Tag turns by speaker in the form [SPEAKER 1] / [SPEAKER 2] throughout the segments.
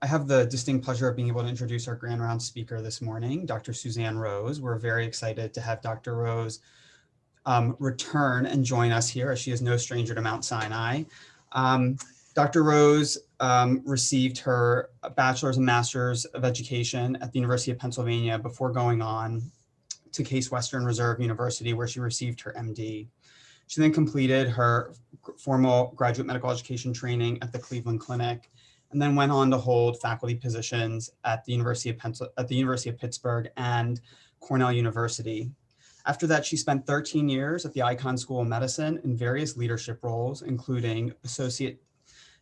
[SPEAKER 1] I have the distinct pleasure of being able to introduce our Grand Round speaker this morning, Dr. Suzanne Rose. We're very excited to have Dr. Rose return and join us here, as she is no stranger to Mount Sinai. Dr. Rose received her bachelor's and master's of education at the University of Pennsylvania before going on to Case Western Reserve University, where she received her MD. She then completed her formal graduate medical education training at the Cleveland Clinic, and then went on to hold faculty positions at the University of Pittsburgh and Cornell University. After that, she spent 13 years at the Icahn School of Medicine in various leadership roles, including Associate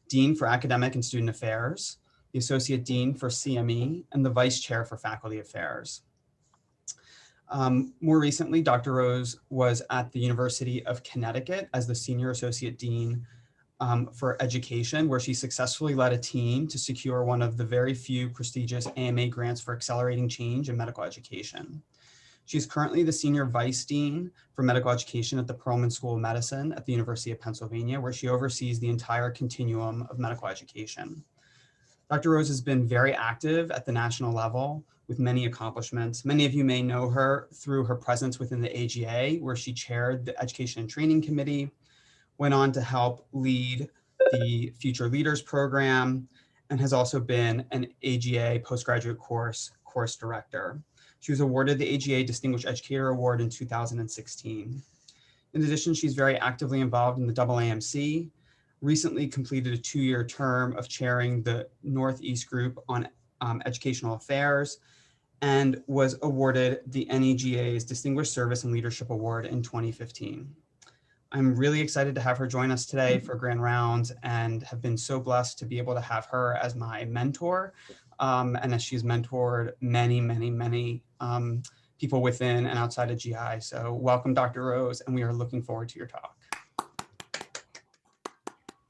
[SPEAKER 1] Dean for Academic and Student Affairs, the Associate Dean for CME, and the Vice Chair for Faculty Affairs. More recently, Dr. Rose was at the University of Connecticut as the Senior Associate Dean for Education, where she successfully led a team to secure one of the very few prestigious AMA grants for accelerating change in medical education. She's currently the Senior Vice Dean for Medical Education at the Perelman School of Medicine at the University of Pennsylvania, where she oversees the entire continuum of medical education. Dr. Rose has been very active at the national level with many accomplishments. Many of you may know her through her presence within the AGA, where she chaired the Education and Training Committee, went on to help lead the Future Leaders Program, and has also been an AGA postgraduate course director. She was awarded the AGA Distinguished Educator Award in 2016. In addition, she's very actively involved in the AAMC, recently completed a 2-year term of chairing the Northeast Group on Educational Affairs, and was awarded the NEGA's Distinguished Service and Leadership Award in 2015. I'm really excited to have her join us today for Grand Rounds, and have been so blessed to be able to have her as my mentor, and as she's mentored many people within and outside of GI. So welcome, Dr. Rose, and we are looking forward to your talk.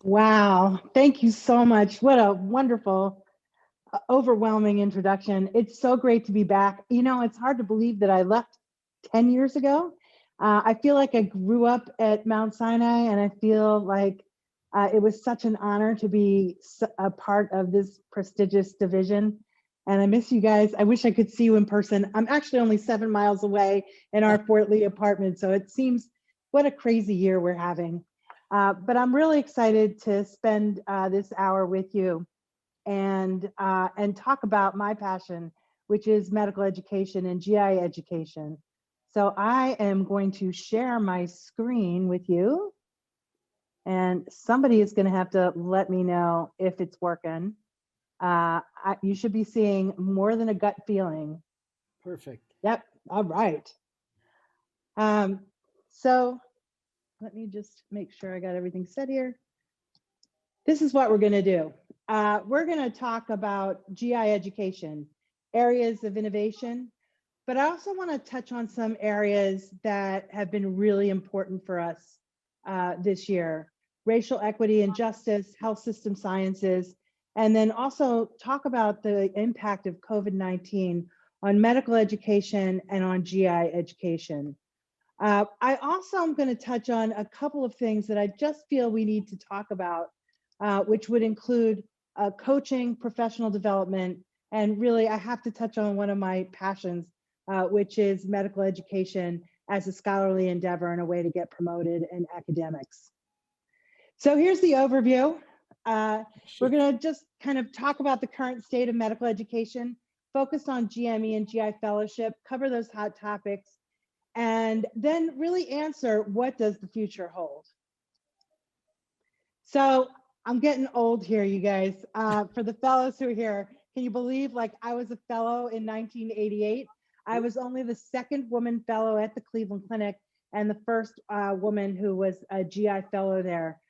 [SPEAKER 2] Wow, thank you so much. What a wonderful, overwhelming introduction. It's so great to be back. You know, it's hard to believe that I left 10 years ago. I feel like I grew up at Mount Sinai, and I feel like it was such an honor to be a part of this prestigious division. And I miss you guys. I wish I could see you in person. I'm actually only 7 miles away in our Fort Lee apartment, so it seems what a crazy year we're having. But I'm really excited to spend this hour with you and talk about my passion, which is medical education and GI education. So I am going to share my screen with you, and somebody is going to have to let me know if it's working. You should be seeing more than a gut feeling.
[SPEAKER 3] Perfect.
[SPEAKER 2] Yep. All right. So let me just make sure I got everything set here. This is what we're going to do. We're going to talk about GI education, areas of innovation, but I also want to touch on some areas that have been really important for us this year: racial equity and justice, health system sciences, and then also talk about the impact of COVID-19 on medical education and on GI education. I also am going to touch on a couple of things that I just feel we need to talk about, which would include coaching, professional development, and really I have to touch on one of my passions, which is medical education as a scholarly endeavor and a way to get promoted in academics. So here's the overview. We're going to just kind of talk about the current state of medical education, focus on GME and GI fellowship, cover those hot topics, and then really answer, what does the future hold? So I'm getting old here, you guys. For the fellows who are here, can you believe, like, I was a fellow in 1988? I was only the second woman fellow at the Cleveland Clinic and the first woman who was a GI fellow there.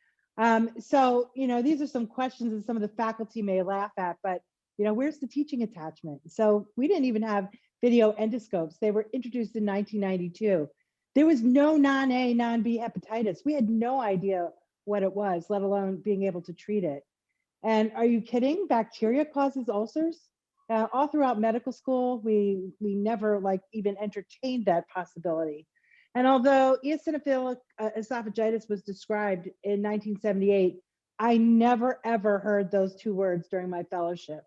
[SPEAKER 2] So, you know, these are some questions that some of the faculty may laugh at, but, you know, where's the teaching attachment? So we didn't even have video endoscopes. They were introduced in 1992. There was no non-A, non-B hepatitis. We had no idea what it was, let alone being able to treat it. And are you kidding? Bacteria causes ulcers? All throughout medical school, we never even entertained that possibility. And although eosinophilic esophagitis was described in 1978, I never ever heard those two words during my fellowship.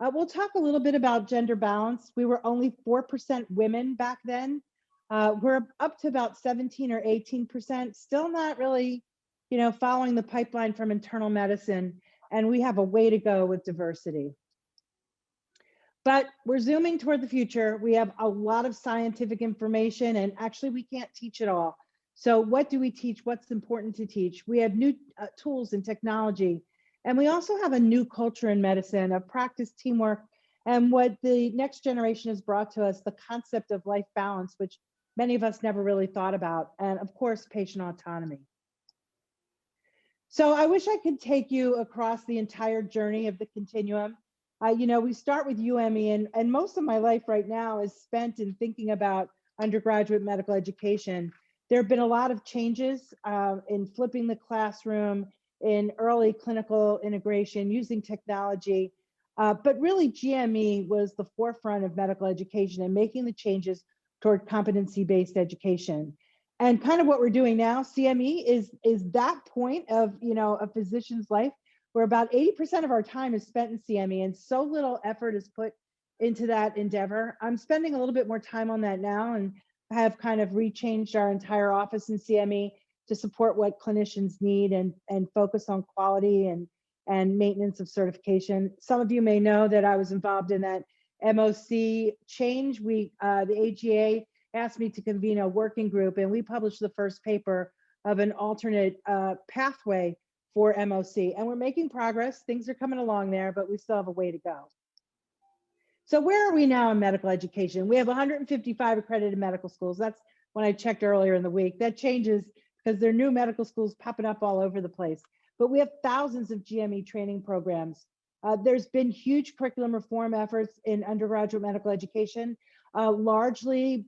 [SPEAKER 2] We'll talk a little bit about gender balance. We were only 4% women back then. We're up to about 17 or 18%, still not really, following the pipeline from internal medicine. And we have a way to go with diversity. But we're zooming toward the future. We have a lot of scientific information, and actually we can't teach it all. So what do we teach? What's important to teach? We have new tools and technology. And we also have a new culture in medicine of practice, teamwork, and what the next generation has brought to us, the concept of life balance, which many of us never really thought about. And of course, patient autonomy. So I wish I could take you across the entire journey of the continuum. We start with UME, and most of my life right now is spent in thinking about undergraduate medical education. There have been a lot of changes in flipping the classroom, in early clinical integration, using technology, but really GME was the forefront of medical education and making the changes toward competency-based education. And kind of what we're doing now, CME is that point of a physician's life where about 80% of our time is spent in CME, and so little effort is put into that endeavor. I'm spending a little bit more time on that now, and have kind of rechanged our entire office in CME to support what clinicians need and focus on quality and maintenance of certification. Some of you may know that I was involved in that MOC change. The AGA asked me to convene a working group, and we published the first paper of an alternate pathway for MOC. And we're making progress. Things are coming along there, but we still have a way to go. So where are we now in medical education? We have 155 accredited medical schools. That's when I checked earlier in the week. That changes because there are new medical schools popping up all over the place. But we have thousands of GME training programs. There's been huge curriculum reform efforts in undergraduate medical education, largely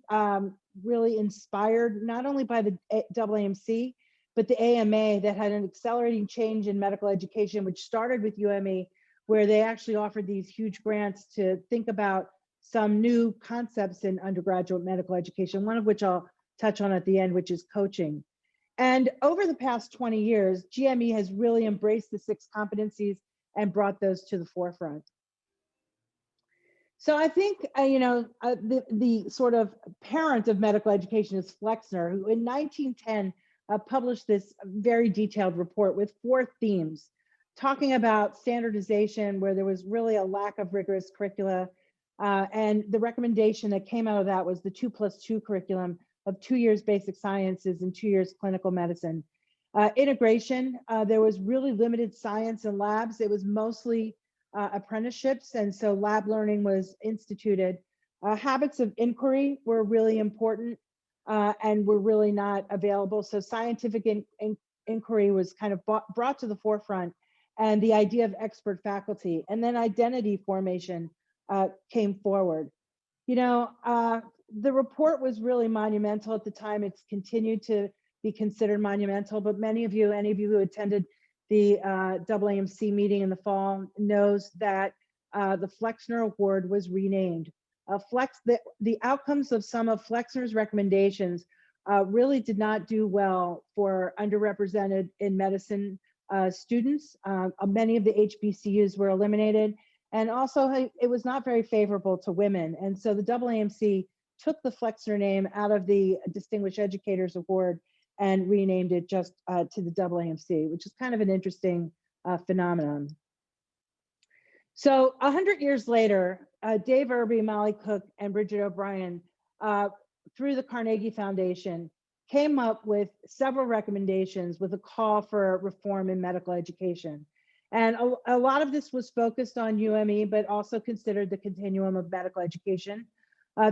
[SPEAKER 2] really inspired not only by the AAMC, but the AMA that had an accelerating change in medical education, which started with UME, where they actually offered these huge grants to think about some new concepts in undergraduate medical education, one of which I'll touch on at the end, which is coaching. And over the past 20 years, GME has really embraced the 6 competencies and brought those to the forefront. So I think, the sort of parent of medical education is Flexner, who in 1910 published this very detailed report with 4 themes, talking about standardization, where there was really a lack of rigorous curricula. And the recommendation that came out of that was the 2+2 curriculum of 2 years basic sciences and 2 years clinical medicine. Integration, there was really limited science and labs. It was mostly apprenticeships, and so lab learning was instituted. Habits of inquiry were really important and were really not available. So scientific inquiry was kind of brought to the forefront, and the idea of expert faculty, and then identity formation came forward. The report was really monumental at the time. It's continued to be considered monumental, but any of you who attended the AAMC meeting in the fall knows that the Flexner Award was renamed. The outcomes of some of Flexner's recommendations really did not do well for underrepresented in medicine students. Many of the HBCUs were eliminated, and also it was not very favorable to women. And so the AAMC took the Flexner name out of the Distinguished Educators Award and renamed it just to the AAMC, which is kind of an interesting phenomenon. So 100 years later, Dave Irby, Molly Cook, and Bridget O'Brien, through the Carnegie Foundation, came up with several recommendations with a call for reform in medical education. And a lot of this was focused on UME, but also considered the continuum of medical education,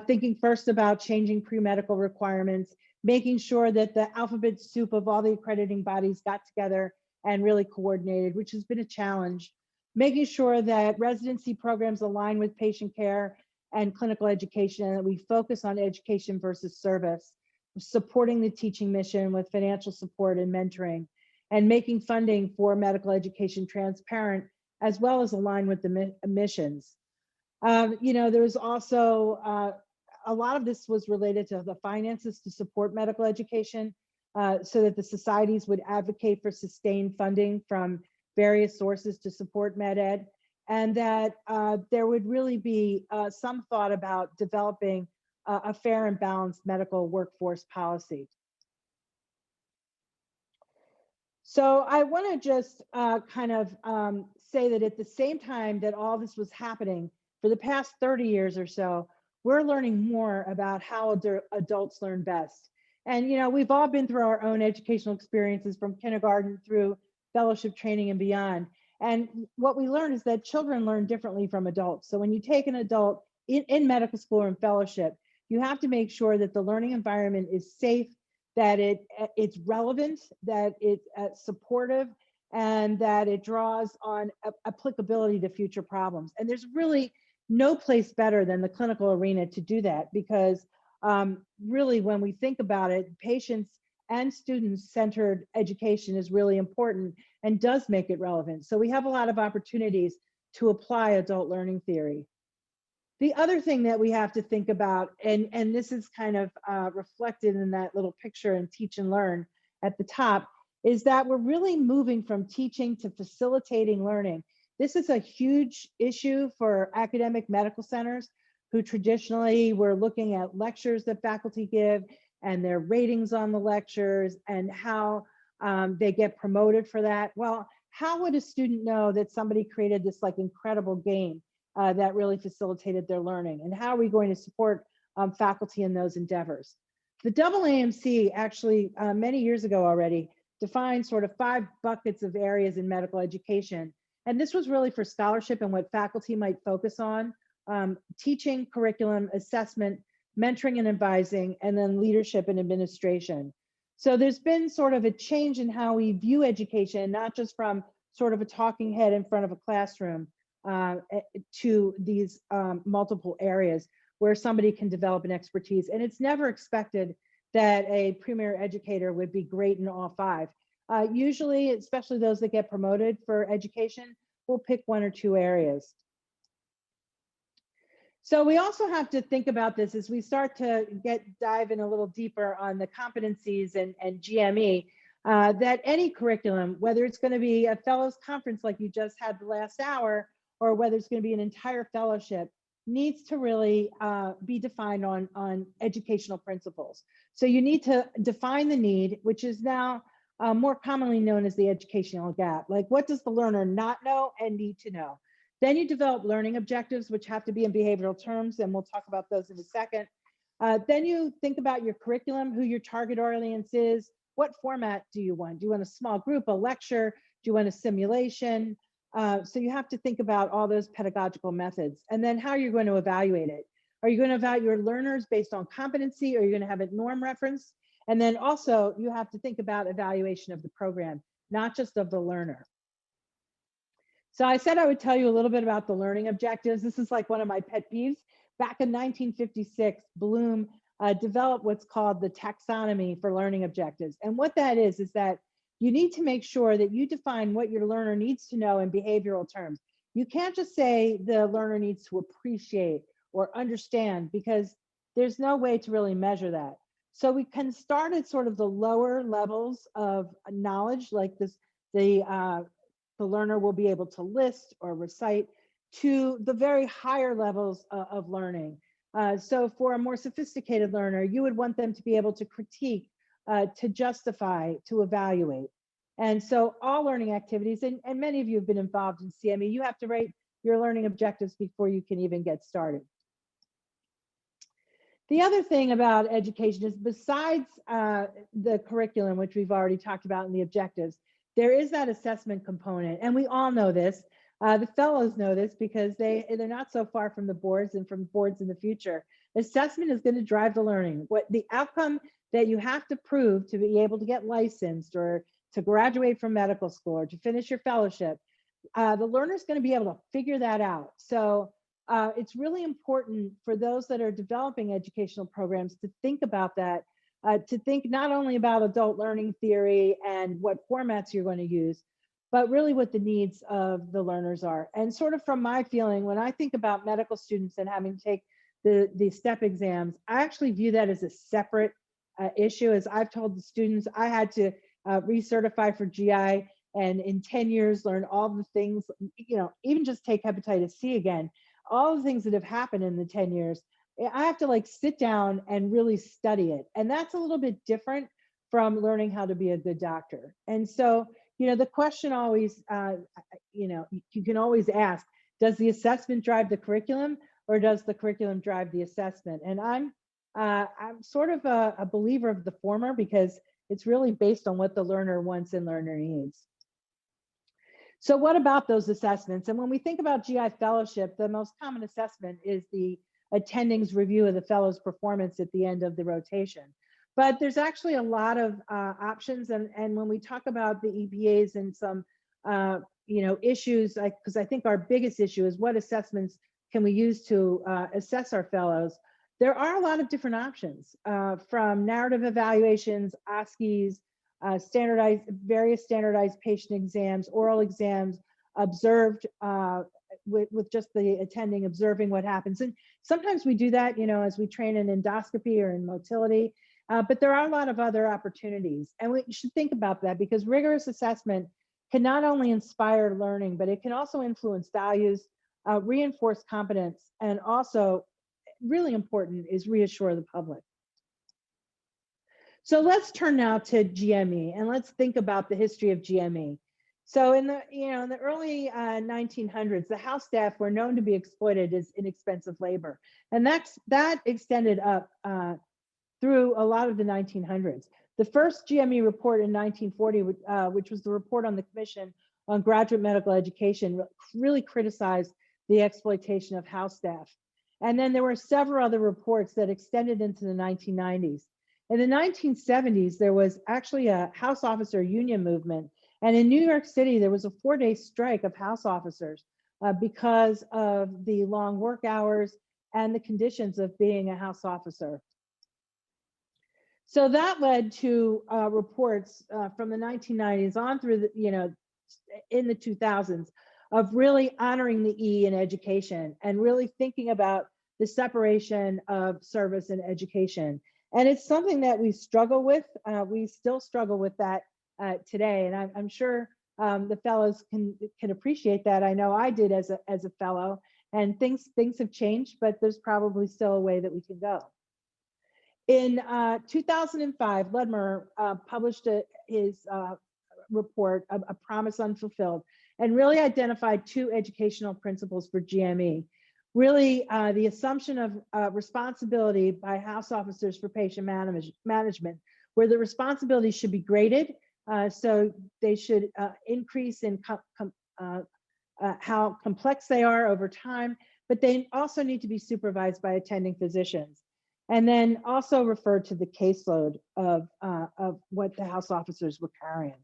[SPEAKER 2] thinking first about changing pre-medical requirements, making sure that the alphabet soup of all the accrediting bodies got together and really coordinated, which has been a challenge, making sure that residency programs align with patient care and clinical education, and that we focus on education versus service, supporting the teaching mission with financial support and mentoring, and making funding for medical education transparent, as well as aligned with the missions. There was also a lot of this was related to the finances to support medical education, so that the societies would advocate for sustained funding from various sources to support med ed. and that there would really be some thought about developing a fair and balanced medical workforce policy. So I want to just kind of say that at the same time that all this was happening, for the past 30 years or so, we're learning more about how adults learn best. And, you know, we've all been through our own educational experiences from kindergarten through fellowship training and beyond. And what we learn is that children learn differently from adults. So when you take an adult in medical school or in fellowship, you have to make sure that the learning environment is safe, that it's relevant, that it's supportive, and that it draws on applicability to future problems. And there's really no place better than the clinical arena to do that, because really, when we think about it, patients and student-centered education is really important and does make it relevant. So we have a lot of opportunities to apply adult learning theory. The other thing that we have to think about, and this is kind of reflected in that little picture in Teach and Learn at the top, is that we're really moving from teaching to facilitating learning. This is a huge issue for academic medical centers who traditionally were looking at lectures that faculty give and their ratings on the lectures and how they get promoted for that. Well, how would a student know that somebody created this like incredible game that really facilitated their learning? And how are we going to support faculty in those endeavors? The AAMC actually many years ago already defined sort of 5 buckets of areas in medical education. And this was really for scholarship and what faculty might focus on: teaching, curriculum, assessment, mentoring and advising, and then leadership and administration. So there's been sort of a change in how we view education, not just from sort of a talking head in front of a classroom to these multiple areas where somebody can develop an expertise. And it's never expected that a premier educator would be great in all 5. Usually, especially those that get promoted for education, will pick 1 or 2 areas. So we also have to think about this as we start to dive in a little deeper on the competencies and GME, that any curriculum, whether it's going to be a fellows conference like you just had the last hour, or whether it's going to be an entire fellowship, needs to really be defined on educational principles. So you need to define the need, which is now more commonly known as the educational gap. Like, what does the learner not know and need to know? Then you develop learning objectives, which have to be in behavioral terms, and we'll talk about those in a second. Then you think about your curriculum, who your target audience is, what format do you want? Do you want a small group, a lecture? Do you want a simulation? So you have to think about all those pedagogical methods, and then how you're going to evaluate it. Are you going to evaluate your learners based on competency, or are you going to have a norm reference? And then also you have to think about evaluation of the program, not just of the learner. So I said I would tell you a little bit about the learning objectives. This is like one of my pet peeves. Back in 1956, Bloom developed what's called the taxonomy for learning objectives. And what that is that you need to make sure that you define what your learner needs to know in behavioral terms. You can't just say the learner needs to appreciate or understand, because there's no way to really measure that. So we can start at sort of the lower levels of knowledge, like this, the learner will be able to list or recite, to the very higher levels of learning. So for a more sophisticated learner, you would want them to be able to critique, to justify, to evaluate. And so all learning activities, and many of you have been involved in CME, you have to write your learning objectives before you can even get started. The other thing about education is, besides the curriculum, which we've already talked about, in the objectives, there is that assessment component. And we all know this. The fellows know this because they're not so far from the boards and from boards in the future. Assessment is going to drive the learning. What the outcome that you have to prove to be able to get licensed, or to graduate from medical school, or to finish your fellowship, the learner is going to be able to figure that out. So it's really important for those that are developing educational programs to think about that, to think not only about adult learning theory and what formats you're going to use, but really what the needs of the learners are. And sort of from my feeling, when I think about medical students and having to take the STEP exams, I actually view that as a separate issue. As I've told the students, I had to recertify for GI and in 10 years learn all the things, even just take hepatitis C again, all the things that have happened in the 10 years. I have to like sit down and really study it. And that's a little bit different from learning how to be a good doctor. And so, the question always, you can always ask, does the assessment drive the curriculum, or does the curriculum drive the assessment? And I'm sort of a believer of the former, because it's really based on what the learner wants and learner needs. So what about those assessments? And when we think about GI fellowship, the most common assessment is the attending's review of the fellow's performance at the end of the rotation. But there's actually a lot of options. And when we talk about the EPAs and some issues, because I think our biggest issue is what assessments can we use to assess our fellows. There are a lot of different options, from narrative evaluations, OSCEs, various standardized patient exams, oral exams, observed with just the attending observing what happens. And sometimes we do that, as we train in endoscopy or in motility, but there are a lot of other opportunities. And we should think about that, because rigorous assessment can not only inspire learning, but it can also influence values, reinforce competence, and also, really important, is reassure the public. So let's turn now to GME, and let's think about the history of GME. So in the early 1900s, the house staff were known to be exploited as inexpensive labor, and that extended up through a lot of the 1900s. The first GME report in 1940, which was the report on the Commission on Graduate Medical Education, really criticized the exploitation of house staff. And then there were several other reports that extended into the 1990s. In the 1970s, there was actually a house officer union movement. And in New York City, there was a 4-day strike of house officers because of the long work hours and the conditions of being a house officer. So that led to reports from the 1990s on through the, in the 2000s, of really honoring the E in education and really thinking about the separation of service and education. And it's something that we struggle with. We still struggle with that today. And I'm sure the fellows can appreciate that. I know I did as a fellow, and things have changed, but there's probably still a way that we can go. In 2005, Ludmer published his report, A Promise Unfulfilled, and really identified 2 educational principles for GME. Really, the assumption of responsibility by house officers for patient management, where the responsibility should be graded. So they should increase in how complex they are over time, but they also need to be supervised by attending physicians. And then also refer to the caseload of what the house officers were carrying.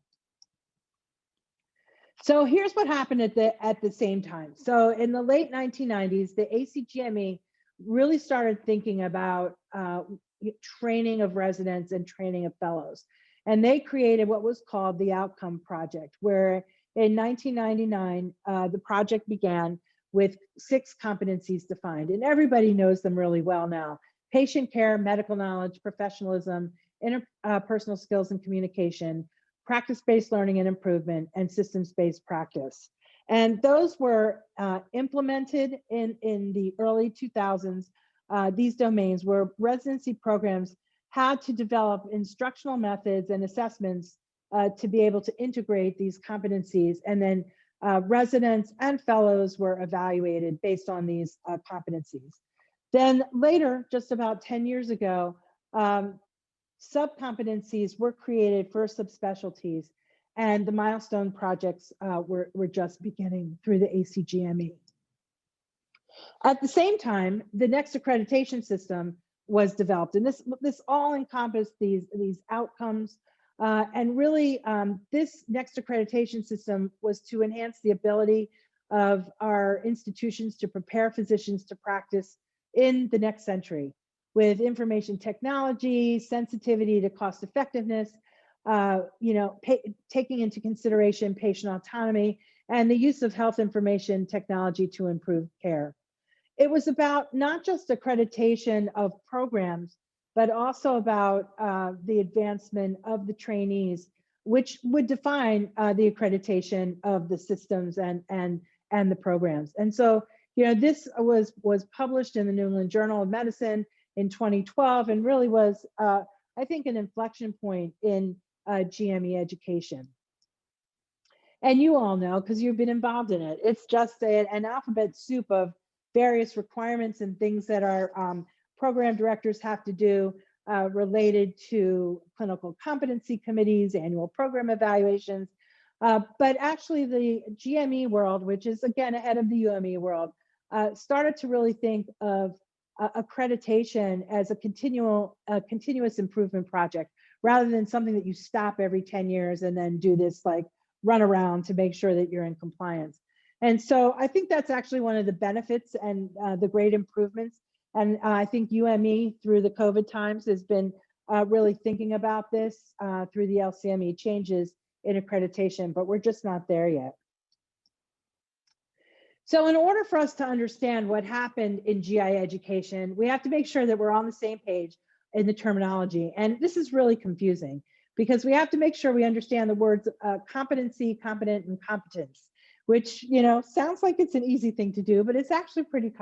[SPEAKER 2] So here's what happened at the same time. So in the late 1990s, the ACGME really started thinking about training of residents and training of fellows. And they created what was called the Outcome Project, where in 1999, the project began with 6 competencies defined. And everybody knows them really well now: patient care, medical knowledge, professionalism, interpersonal skills and communication, practice-based learning and improvement, and systems-based practice. And those were implemented in the early 2000s, these domains, where residency programs had to develop instructional methods and assessments to be able to integrate these competencies. And then residents and fellows were evaluated based on these competencies. Then later, just about 10 years ago, sub-competencies were created for subspecialties, and the milestone projects were just beginning through the ACGME. At the same time, the next accreditation system was developed, and this all encompassed these outcomes. And really, this next accreditation system was to enhance the ability of our institutions to prepare physicians to practice in the next century, with information technology, sensitivity to cost effectiveness, taking into consideration patient autonomy, and the use of health information technology to improve care. It was about not just accreditation of programs, but also about the advancement of the trainees which would define the accreditation of the systems and the programs. And so, you know, this was published in the New England Journal of Medicine in 2012, and really was, I think, an inflection point in GME education. And you all know, because you've been involved in it, it's just an alphabet soup of various requirements and things that our program directors have to do related to clinical competency committees, annual program evaluations. But actually the GME world, which is again ahead of the UME world, started to really think of accreditation as a continuous improvement project, rather than something that you stop every 10 years and then do this like run around to make sure that you're in compliance. And so I think that's actually one of the benefits and the great improvements. And I think UME through the COVID times has been really thinking about this through the LCME changes in accreditation, but we're just not there yet. So in order for us to understand what happened in GI education, we have to make sure that we're on the same page in the terminology. And this is really confusing because we have to make sure we understand the words competency, competent, and competence, which, you know, sounds like it's an easy thing to do, but it's actually pretty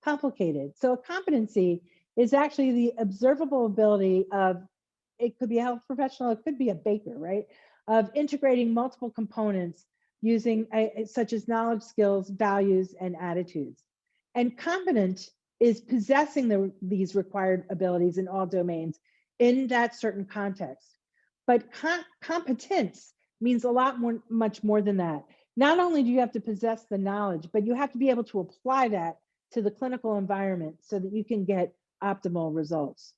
[SPEAKER 2] complicated. So a competency is actually the observable ability of, it could be a health professional, it could be a baker, right? Of integrating multiple components using such as knowledge, skills, values, and attitudes. And competent is possessing these required abilities in all domains in that certain context. But competence means a lot more, much more than that. Not only do you have to possess the knowledge, but you have to be able to apply that to the clinical environment so that you can get optimal results.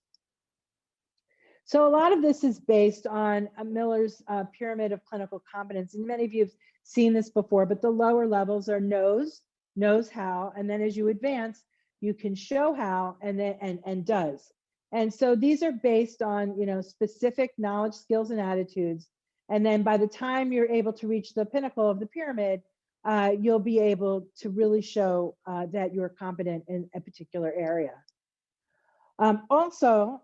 [SPEAKER 2] So a lot of this is based on Miller's pyramid of clinical competence. And many of you have seen this before, but the lower levels are knows how, and then as you advance, you can show how and does. And so these are based on, you know, specific knowledge, skills, and attitudes. And then by the time you're able to reach the pinnacle of the pyramid, you'll be able to really show that you're competent in a particular area. Also,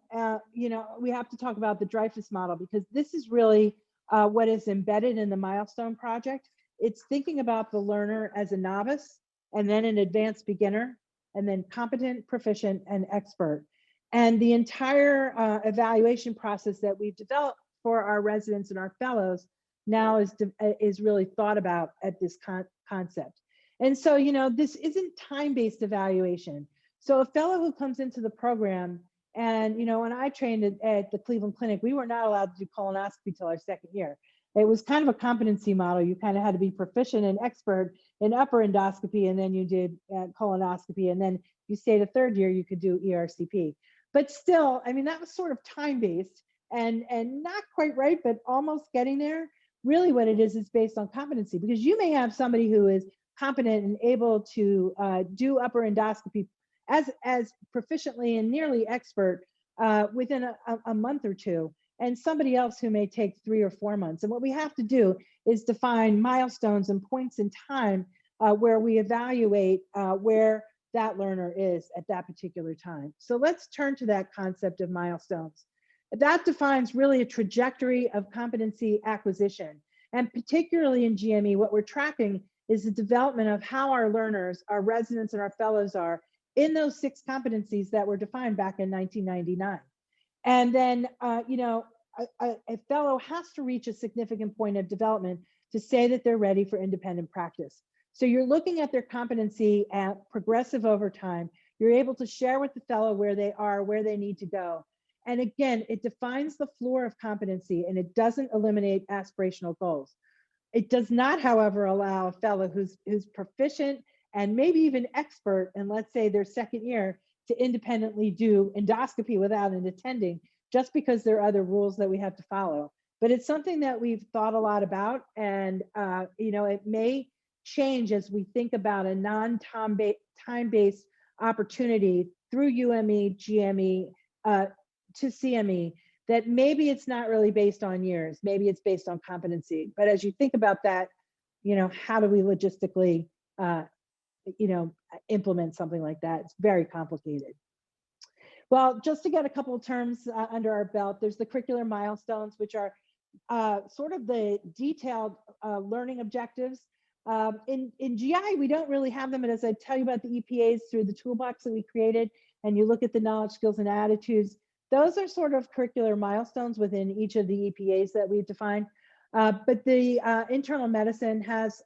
[SPEAKER 2] you know, we have to talk about the Dreyfus model, because this is really what is embedded in the milestone project. It's thinking about the learner as a novice, and then an advanced beginner, and then competent, proficient, and expert. And the entire evaluation process that we've developed for our residents and our fellows now is really thought about at this concept. And so, you know, this isn't time-based evaluation. So a fellow who comes into the program, and, you know, when I trained at the Cleveland Clinic, we were not allowed to do colonoscopy till our second year. It was kind of a competency model. You kind of had to be proficient and expert in upper endoscopy, and then you did colonoscopy. And then you stayed a third year, you could do ERCP. But still, I mean, that was sort of time-based and not quite right, but almost getting there. Really what it is based on competency, because you may have somebody who is competent and able to do upper endoscopy as proficiently and nearly expert within a month or two, and somebody else who may take 3 or 4 months. And what we have to do is define milestones and points in time where we evaluate where that learner is at that particular time. So let's turn to that concept of milestones. That defines really a trajectory of competency acquisition. And particularly in GME, what we're tracking is the development of how our learners, our residents, and our fellows are in those 6 competencies that were defined back in 1999. And then, you know, a fellow has to reach a significant point of development to say that they're ready for independent practice. So you're looking at their competency at progressive over time. You're able to share with the fellow where they are, where they need to go. And again, it defines the floor of competency, and it doesn't eliminate aspirational goals. It does not, however, allow a fellow who's proficient and maybe even expert in, let's say, their second year to independently do endoscopy without an attending, just because there are other rules that we have to follow. But it's something that we've thought a lot about, and you know, it may change as we think about a non-time-based opportunity through UME, GME to CME, that maybe it's not really based on years, maybe it's based on competency. But as you think about that, you know, how do we logistically you know, implement something like that? It's very complicated. Well, just to get a couple of terms under our belt, there's the curricular milestones, which are sort of the detailed learning objectives. In GI, we don't really have them, but as I tell you about the EPAs through the toolbox that we created, and you look at the knowledge, skills, and attitudes, those are sort of curricular milestones within each of the EPAs that we've defined. But the internal medicine has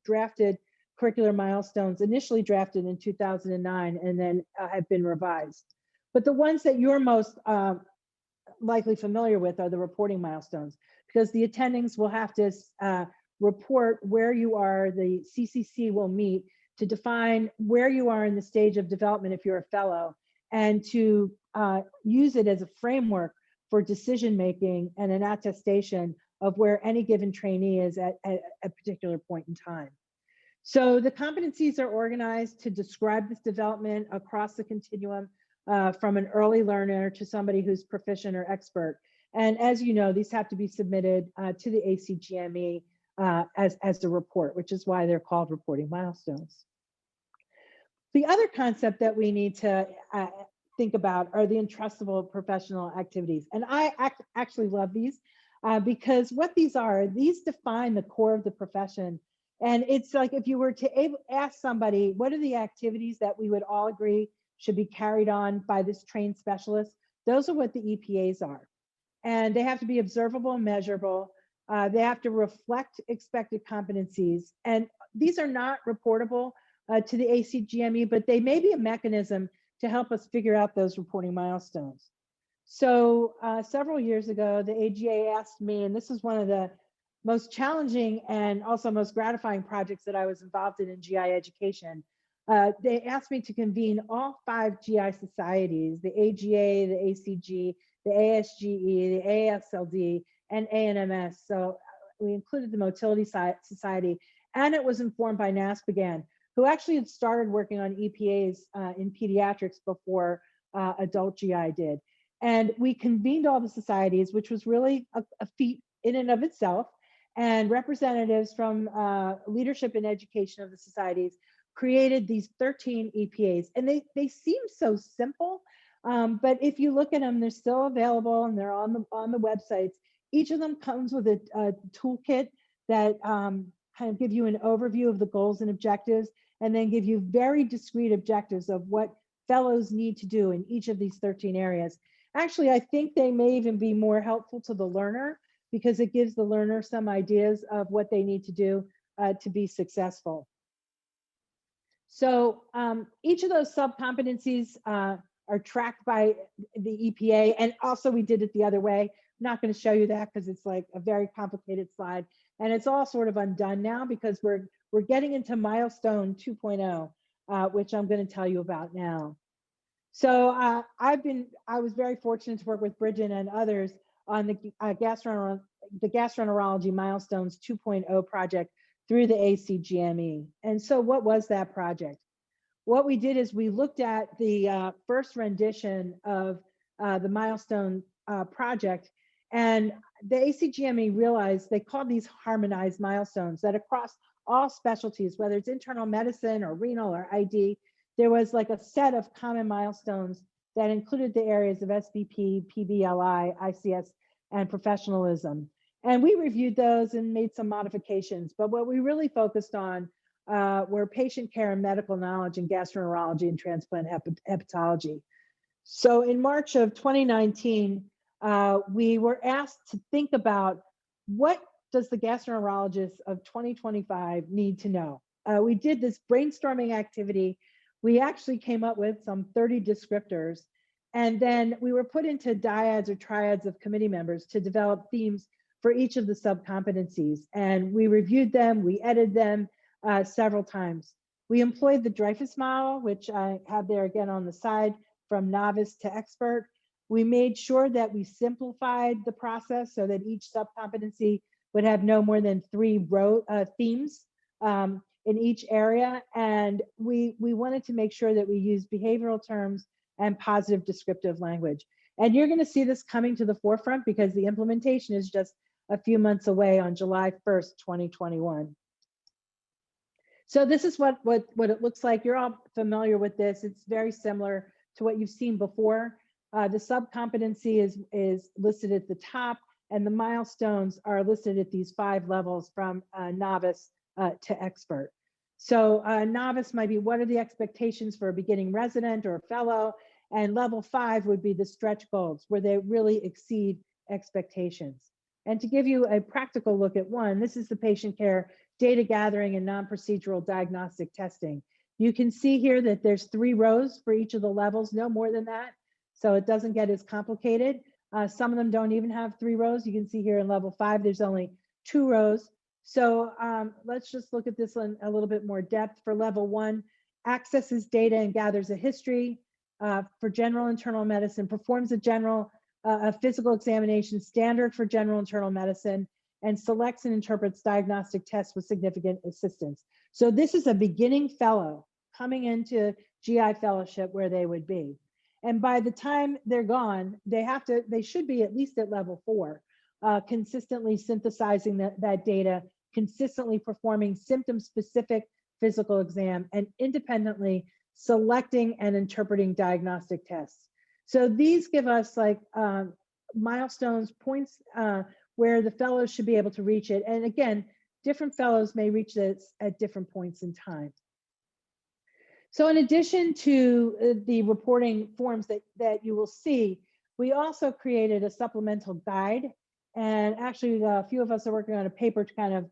[SPEAKER 2] drafted curricular milestones, initially drafted in 2009, and then have been revised. But the ones that you're most likely familiar with are the reporting milestones, because the attendings will have to report where you are. The CCC will meet to define where you are in the stage of development if you're a fellow, and to use it as a framework for decision making and an attestation of where any given trainee is at a particular point in time. So the competencies are organized to describe this development across the continuum from an early learner to somebody who's proficient or expert. And as you know, these have to be submitted to the ACGME as a report, which is why they're called reporting milestones. The other concept that we need to think about are the entrustable professional activities. And I actually love these because what these are, these define the core of the profession. And it's like if you were to ask somebody, what are the activities that we would all agree should be carried on by this trained specialist? Those are what the EPAs are. And they have to be observable and measurable. They have to reflect expected competencies. And these are not reportable to the ACGME, but they may be a mechanism to help us figure out those reporting milestones. So several years ago, the AGA asked me, and this is one of the most challenging and also most gratifying projects that I was involved in GI education. They asked me to convene all 5 GI societies, the AGA, the ACG, the ASGE, the ASLD, and ANMS. So we included the Motility Society, and it was informed by NASPGHAN, who actually had started working on EPAs in pediatrics before adult GI did. And we convened all the societies, which was really a feat in and of itself, and representatives from leadership and education of the societies created these 13 EPAs. And they seem so simple, but if you look at them, they're still available and they're on the websites. Each of them comes with a toolkit that kind of give you an overview of the goals and objectives, and then give you very discrete objectives of what fellows need to do in each of these 13 areas. Actually, I think they may even be more helpful to the learner because it gives the learner some ideas of what they need to do to be successful. So each of those sub-competencies are tracked by the EPA, and also we did it the other way. I'm not going to show you that because it's like a very complicated slide, and it's all sort of undone now because we're getting into milestone 2.0, which I'm going to tell you about now. So I was very fortunate to work with Bridget and others on the Gastroenterology Milestones 2.0 project through the ACGME. And so what was that project? What we did is we looked at the first rendition of the milestone project, and the ACGME realized they called these harmonized milestones that across all specialties, whether it's internal medicine or renal or ID, there was like a set of common milestones that included the areas of SBP, PBLI, ICS, and professionalism. And we reviewed those and made some modifications, but what we really focused on were patient care and medical knowledge in gastroenterology and transplant hepatology. So in March of 2019, we were asked to think about what does the gastroenterologist of 2025 need to know? We did this brainstorming activity. We actually came up with some 30 descriptors, and then we were put into dyads or triads of committee members to develop themes for each of the sub-competencies. And we reviewed them, we edited them several times. We employed the Dreyfus model, which I have there again on the side, from novice to expert. We made sure that we simplified the process so that each sub-competency would have no more than 3 themes in each area. And we wanted to make sure that we use behavioral terms and positive descriptive language. And you're gonna see this coming to the forefront because the implementation is just a few months away on July 1st, 2021. So this is what it looks like. You're all familiar with this. It's very similar to what you've seen before. The sub-competency is listed at the top, And the milestones are listed at these 5 levels from novice to expert. So novice might be, what are the expectations for a beginning resident or a fellow? And level 5 would be the stretch goals, where they really exceed expectations. And to give you a practical look at one, this is the patient care data gathering and non-procedural diagnostic testing. You can see here that there's 3 rows for each of the levels, no more than that. So it doesn't get as complicated. Some of them don't even have 3 rows. You can see here in level 5, there's only 2 rows. So let's just look at this one a little bit more depth. For level 1, accesses data and gathers a history. For general internal medicine, performs a physical examination standard for general internal medicine, and selects and interprets diagnostic tests with significant assistance. So this is a beginning fellow coming into GI fellowship where they would be. And by the time they're gone, they should be at least at level 4, consistently synthesizing that data, consistently performing symptom-specific physical exam, and independently selecting and interpreting diagnostic tests. So these give us like milestones, points where the fellows should be able to reach it. And again, different fellows may reach this at different points in time. So in addition to the reporting forms that you will see, we also created a supplemental guide. And actually, a few of us are working on a paper to kind of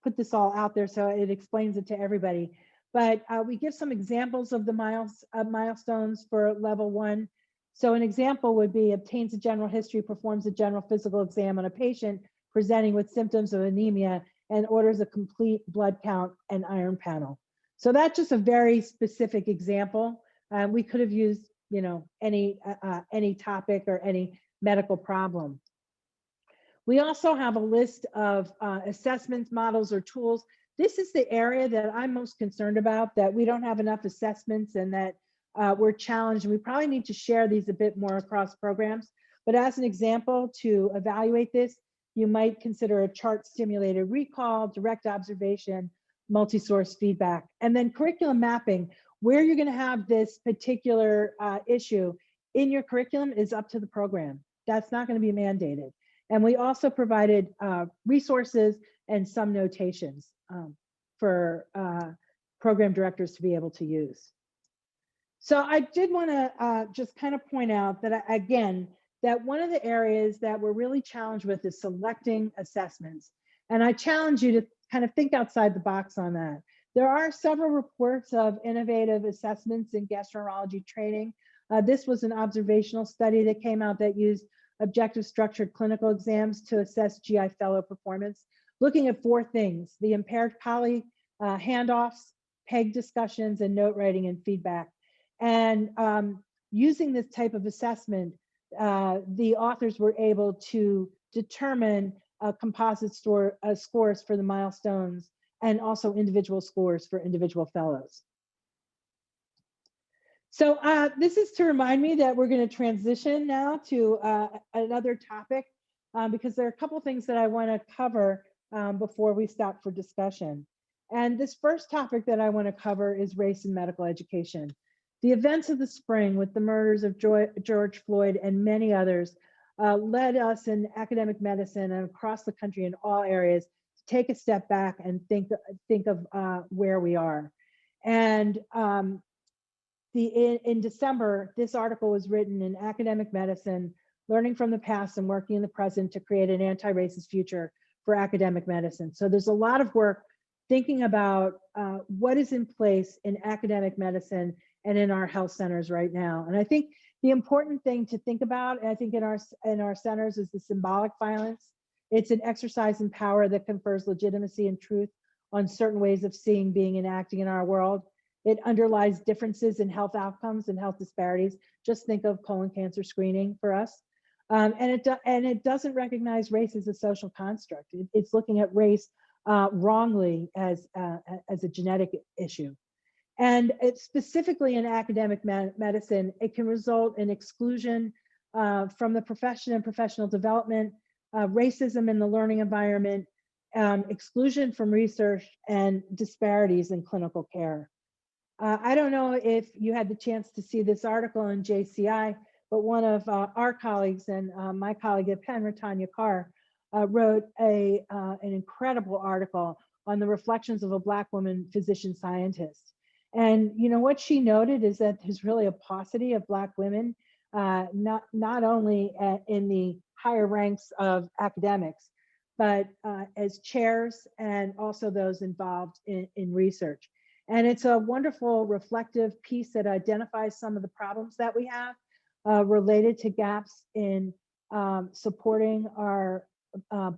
[SPEAKER 2] put this all out there so it explains it to everybody. But we give some examples of the milestones for level 1. So an example would be obtains a general history, performs a general physical exam on a patient presenting with symptoms of anemia, and orders a complete blood count and iron panel. So that's just a very specific example. We could have used, any topic or any medical problem. We also have a list of assessments, models, or tools. This is the area that I'm most concerned about, that we don't have enough assessments and that we're challenged. We probably need to share these a bit more across programs. But as an example, to evaluate this, you might consider a chart stimulated recall, direct observation, multi-source feedback, and then curriculum mapping. Where you're going to have this particular issue in your curriculum is up to the program. That's not going to be mandated. And we also provided resources and some notations for program directors to be able to use. So I did want to just kind of point out that, again, that one of the areas that we're really challenged with is selecting assessments. And I challenge you to kind of think outside the box on that. There are several reports of innovative assessments in gastroenterology training. This was an observational study that came out that used objective structured clinical exams to assess GI fellow performance, looking at 4 things: the impaired colleague, handoffs, PEG discussions, and note writing and feedback. And using this type of assessment, the authors were able to determine composite scores for the milestones and also individual scores for individual fellows. So this is to remind me that we're going to transition now to another topic because there are a couple of things that I want to cover before we stop for discussion. And this first topic that I want to cover is race in medical education. The events of the spring with the murders of George Floyd and many others led us in academic medicine and across the country in all areas to take a step back and think of where we are. And in December, this article was written in Academic Medicine, Learning from the Past and Working in the Present to Create an Anti-Racist Future for Academic Medicine. So there's a lot of work thinking about what is in place in academic medicine and in our health centers right now. And I think the important thing to think about, and I think in our centers, is the symbolic violence. It's an exercise in power that confers legitimacy and truth on certain ways of seeing, being, and acting in our world. It underlies differences in health outcomes and health disparities. Just think of colon cancer screening for us. And it doesn't recognize race as a social construct. It's looking at race wrongly as a genetic issue. And it's specifically in academic medicine, it can result in exclusion from the profession and professional development, racism in the learning environment, exclusion from research, and disparities in clinical care. I don't know if you had the chance to see this article in JCI, but one of our colleagues and my colleague at Penn, Ratanya Carr, wrote an incredible article on the reflections of a Black woman physician scientist. And what she noted is that there's really a paucity of Black women, not only in the higher ranks of academics, but as chairs and also those involved in research. And it's a wonderful reflective piece that identifies some of the problems that we have related to gaps in supporting our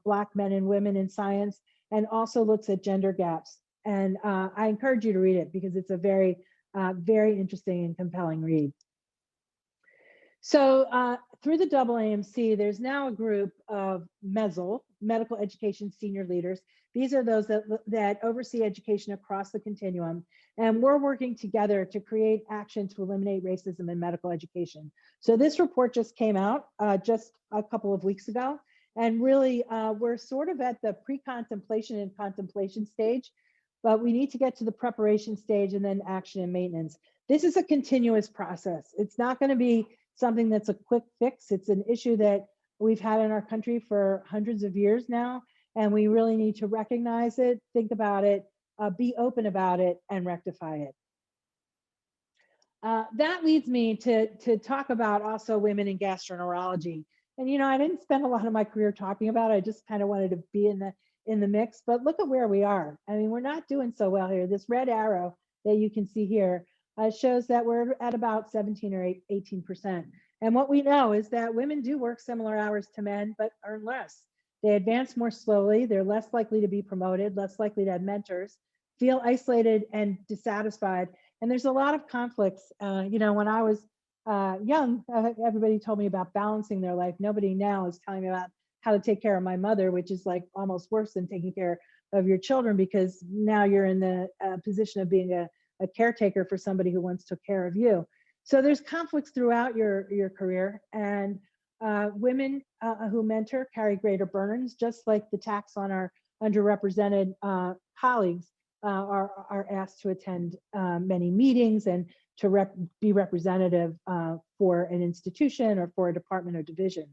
[SPEAKER 2] Black men and women in science, and also looks at gender gaps. And I encourage you to read it because it's a very, very interesting and compelling read. So through the AAMC, there's now a group of MESL, Medical Education Senior Leaders. These are those that oversee education across the continuum. And we're working together to create action to eliminate racism in medical education. So this report just came out just a couple of weeks ago. And really, we're sort of at the pre-contemplation and contemplation stage, but we need to get to the preparation stage and then action and maintenance. This is a continuous process. It's not going to be something that's a quick fix. It's an issue that we've had in our country for hundreds of years now, and we really need to recognize it, think about it, be open about it, and rectify it. That leads me to talk about also women in gastroenterology. And I didn't spend a lot of my career talking about it. I just kind of wanted to be in the mix. But look at where we are. I mean, we're not doing so well here. This red arrow that you can see here shows that we're at about 17 or 18%. And what we know is that women do work similar hours to men, but earn less. They advance more slowly. They're less likely to be promoted, less likely to have mentors, feel isolated and dissatisfied. And there's a lot of conflicts. When I was young, everybody told me about balancing their life. Nobody now is telling me about how to take care of my mother, which is like almost worse than taking care of your children, because now you're in the position of being a caretaker for somebody who once took care of you. So there's conflicts throughout your career, and women who mentor carry greater burdens, just like the tax on our underrepresented colleagues are asked to attend many meetings and to be representative for an institution or for a department or division.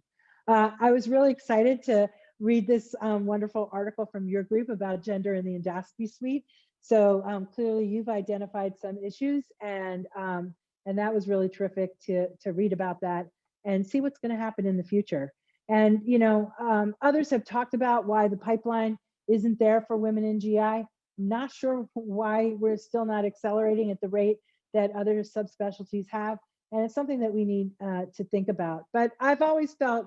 [SPEAKER 2] I was really excited to read this wonderful article from your group about gender in the endoscopy suite. So clearly you've identified some issues, and that was really terrific to read about that and see what's going to happen in the future. And others have talked about why the pipeline isn't there for women in GI. I'm not sure why we're still not accelerating at the rate that other subspecialties have, and it's something that we need to think about. But I've always felt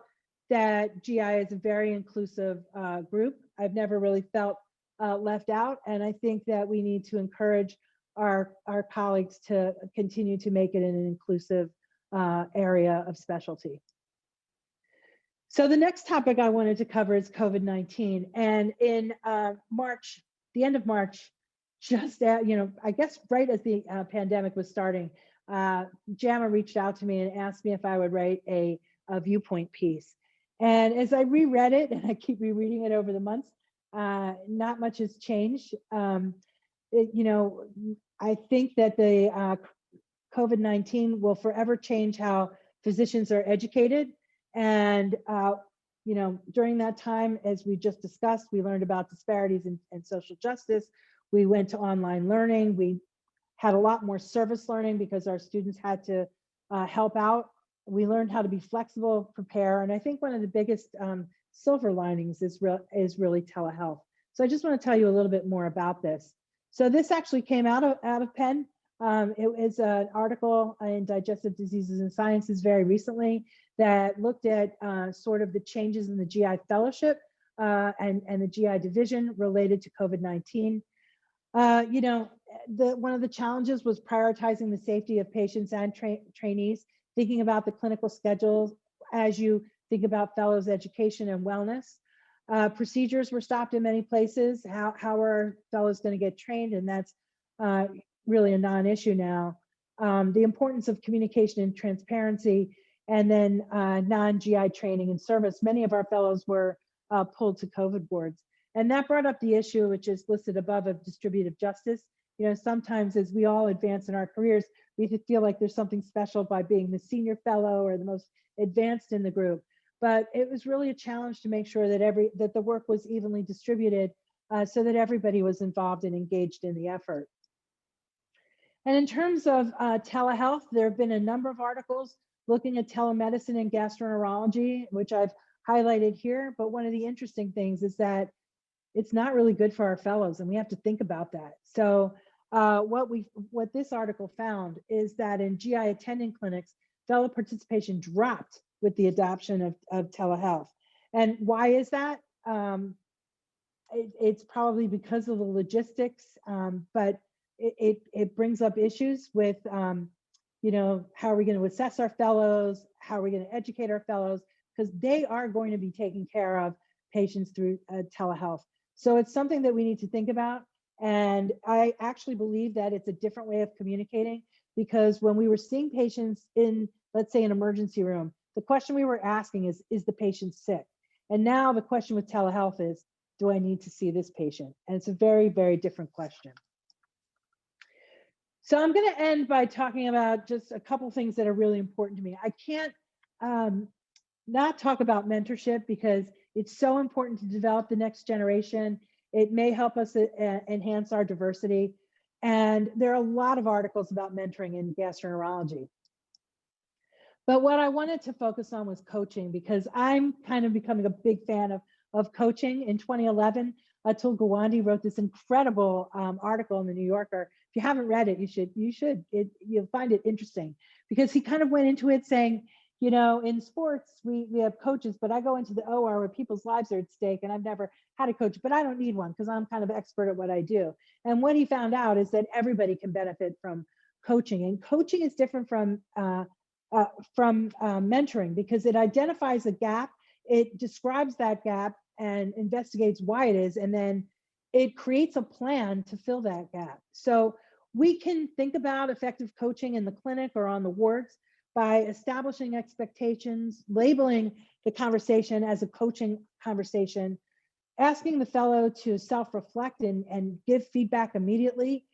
[SPEAKER 2] that GI is a very inclusive group. I've never really felt left out, and I think that we need to encourage our colleagues to continue to make it an inclusive area of specialty. So the next topic I wanted to cover is COVID-19, and in March, the end of March, just I guess right as the pandemic was starting, JAMA reached out to me and asked me if I would write a viewpoint piece. And as I reread it, and I keep rereading it over the months, not much has changed. I think that the COVID-19 will forever change how physicians are educated. And during that time, as we just discussed, we learned about disparities in social justice. We went to online learning. We had a lot more service learning because our students had to help out. We learned how to be flexible, prepare, and I think one of the biggest silver linings is really telehealth. So I just want to tell you a little bit more about this. So this actually came out of Penn. It was an article in Digestive Diseases and Sciences very recently that looked at sort of the changes in the GI fellowship and the GI division related to COVID-19. One of the challenges was prioritizing the safety of patients and trainees, thinking about the clinical schedules as you think about fellows' education and wellness. Procedures were stopped in many places. How are fellows going to get trained? And that's really a non-issue now. The importance of communication and transparency, and then non-GI training and service. Many of our fellows were pulled to COVID boards. And that brought up the issue, which is listed above, of distributive justice. Sometimes as we all advance in our careers, we feel like there's something special by being the senior fellow or the most advanced in the group. but it was really a challenge to make sure that the work was evenly distributed so that everybody was involved and engaged in the effort. And in terms of telehealth, there have been a number of articles looking at telemedicine and gastroenterology, which I've highlighted here. But one of the interesting things is that it's not really good for our fellows, and we have to think about that. So what this article found is that in GI attending clinics, fellow participation dropped with the adoption of telehealth. And why is that? It's probably because of the logistics, but it brings up issues with, you know, how are we going to assess our fellows? How are we going to educate our fellows? Because they are going to be taking care of patients through telehealth. So it's something that we need to think about. And I actually believe that it's a different way of communicating, because when we were seeing patients in, let's say, an emergency room, the question we were asking is the patient sick? And now the question with telehealth is, do I need to see this patient? And it's a very, very different question. So I'm going to end by talking about just a couple things that are really important to me. I can't not talk about mentorship, because it's so important to develop the next generation. It may help us enhance our diversity. And there are a lot of articles about mentoring in gastroenterology. But what I wanted to focus on was coaching, because I'm kind of becoming a big fan of coaching. In 2011, Atul Gawande wrote this incredible article in the New Yorker. If you haven't read it, you'll find it interesting, because he kind of went into it saying, you know, in sports, we have coaches, but I go into the OR where people's lives are at stake, and I've never had a coach, but I don't need one because I'm kind of expert at what I do. And what he found out is that everybody can benefit from coaching, and coaching is different from mentoring, because it identifies a gap, it describes that gap and investigates why it is, and then it creates a plan to fill that gap. So we can think about effective coaching in the clinic or on the wards by establishing expectations, labeling the conversation as a coaching conversation, asking the fellow to self-reflect and give feedback immediately.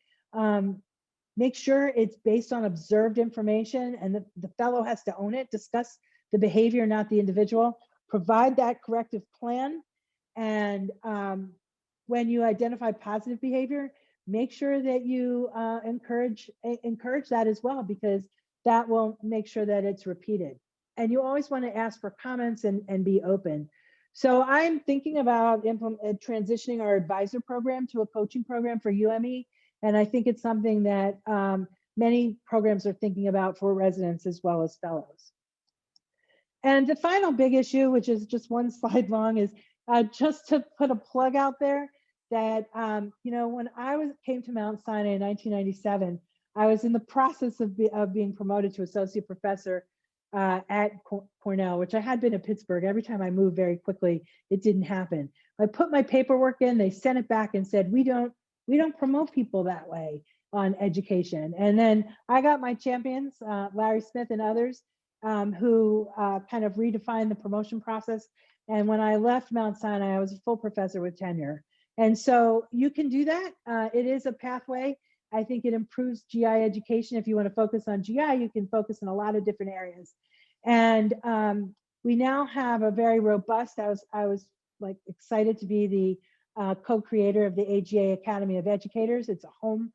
[SPEAKER 2] Make sure it's based on observed information, and the fellow has to own it. Discuss the behavior, not the individual. Provide that corrective plan. And when you identify positive behavior, make sure that you encourage that as well, because that will make sure that it's repeated. And you always want to ask for comments and be open. So I'm thinking about transitioning our advisor program to a coaching program for UME. And I think it's something that many programs are thinking about for residents as well as fellows. And the final big issue, which is just one slide long, is just to put a plug out there that, you know, when I came to Mount Sinai in 1997, I was in the process of being promoted to associate professor at Cornell, which I had been at Pittsburgh. Every time I moved very quickly, it didn't happen. I put my paperwork in, they sent it back and said, we don't promote people that way on education. And then I got my champions, Larry Smith and others, who kind of redefined the promotion process. And when I left Mount Sinai, I was a full professor with tenure. And so you can do that. It is a pathway. I think it improves GI education. If you want to focus on GI, you can focus in a lot of different areas. And we now have a very robust, I was like excited to be the co-creator of the AGA Academy of Educators. It's a home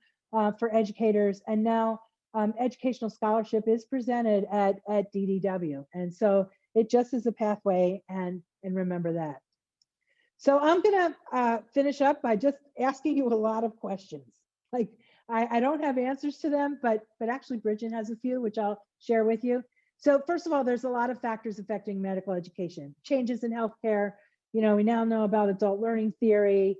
[SPEAKER 2] for educators. And now educational scholarship is presented at DDW. And so it just is a pathway, and remember that. So I'm gonna finish up by just asking you a lot of questions. Like, I don't have answers to them, but actually Bridget has a few, which I'll share with you. So first of all, there's a lot of factors affecting medical education. Changes in healthcare. You know, we now know about adult learning theory.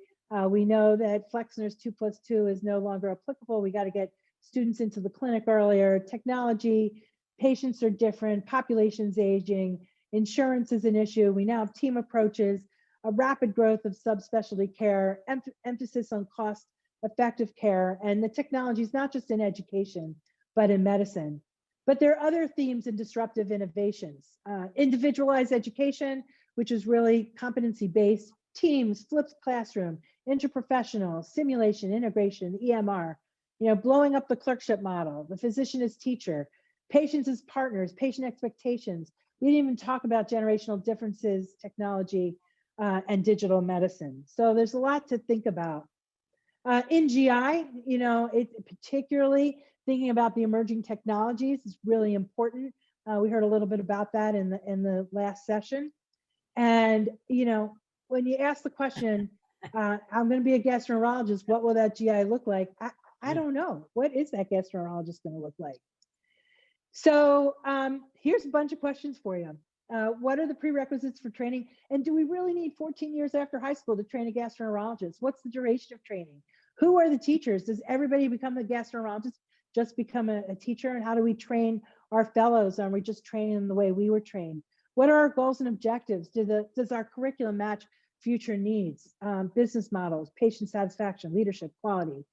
[SPEAKER 2] We know that Flexner's 2+2 is no longer applicable. We got to get students into the clinic earlier. Technology, patients are different, population's aging, insurance is an issue. We now have team approaches, a rapid growth of subspecialty care, emphasis on cost-effective care, and the technology is not just in education, but in medicine. But there are other themes in disruptive innovations. Individualized education, which is really competency-based, teams, flipped classroom, interprofessional, simulation, integration, EMR, you know, blowing up the clerkship model, the physician as teacher, patients as partners, patient expectations, We didn't even talk about generational differences, technology, and digital medicine. So there's a lot to think about. In GI, it particularly thinking about the emerging technologies is really important. We heard a little bit about that in the last session. And, when you ask the question, I'm going to be a gastroenterologist, what will that GI look like? I don't know. What is that gastroenterologist going to look like? So here's a bunch of questions for you. What are the prerequisites for training? And do we really need 14 years after high school to train a gastroenterologist? What's the duration of training? Who are the teachers? Does everybody become a gastroenterologist, just become a teacher? And how do we train our fellows? Are we just training them the way we were trained? What are our goals and objectives? Does our curriculum match future needs? Business models, patient satisfaction, leadership, quality.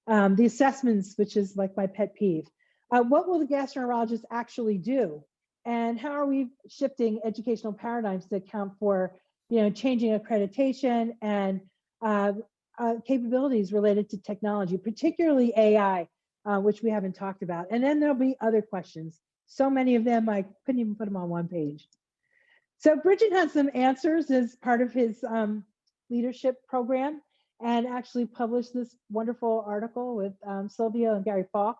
[SPEAKER 2] The assessments, which is like my pet peeve. What will the gastroenterologist actually do? And how are we shifting educational paradigms to account for, changing accreditation and capabilities related to technology, particularly AI, which we haven't talked about. And then there'll be other questions. So many of them, I couldn't even put them on one page. So Bridget has some answers as part of his leadership program, and actually published this wonderful article with Sylvia and Gary Falk,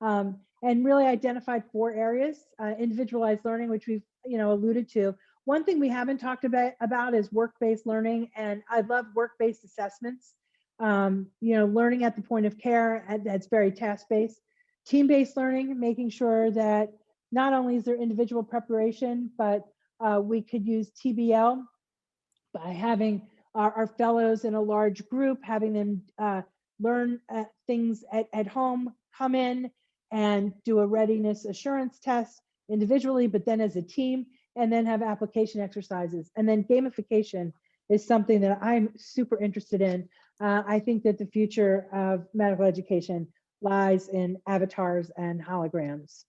[SPEAKER 2] and really identified 4 areas. Individualized learning, which we've alluded to. One thing we haven't talked about is work-based learning, and I love work-based assessments. Learning at the point of care, that's very task-based. Team-based learning, making sure that not only is there individual preparation, but we could use TBL by having our fellows in a large group, having them learn things at home, come in and do a readiness assurance test individually, but then as a team, and then have application exercises. And then gamification is something that I'm super interested in. I think that the future of medical education lies in avatars and holograms.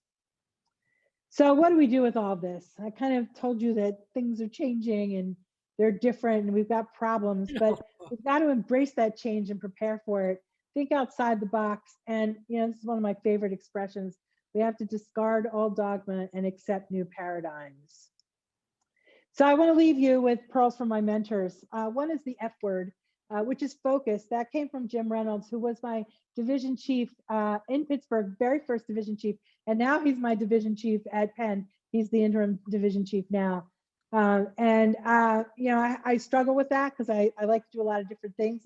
[SPEAKER 2] So what do we do with all this? I kind of told you that things are changing and they're different and we've got problems, but we've got to embrace that change and prepare for it. Think outside the box. And this is one of my favorite expressions. We have to discard all dogma and accept new paradigms. So I want to leave you with pearls from my mentors. One is the F word, which is focus. That came from Jim Reynolds, who was my division chief in Pittsburgh, very first division chief. And now he's my division chief at Penn. He's the interim division chief now. I struggle with that because I like to do a lot of different things,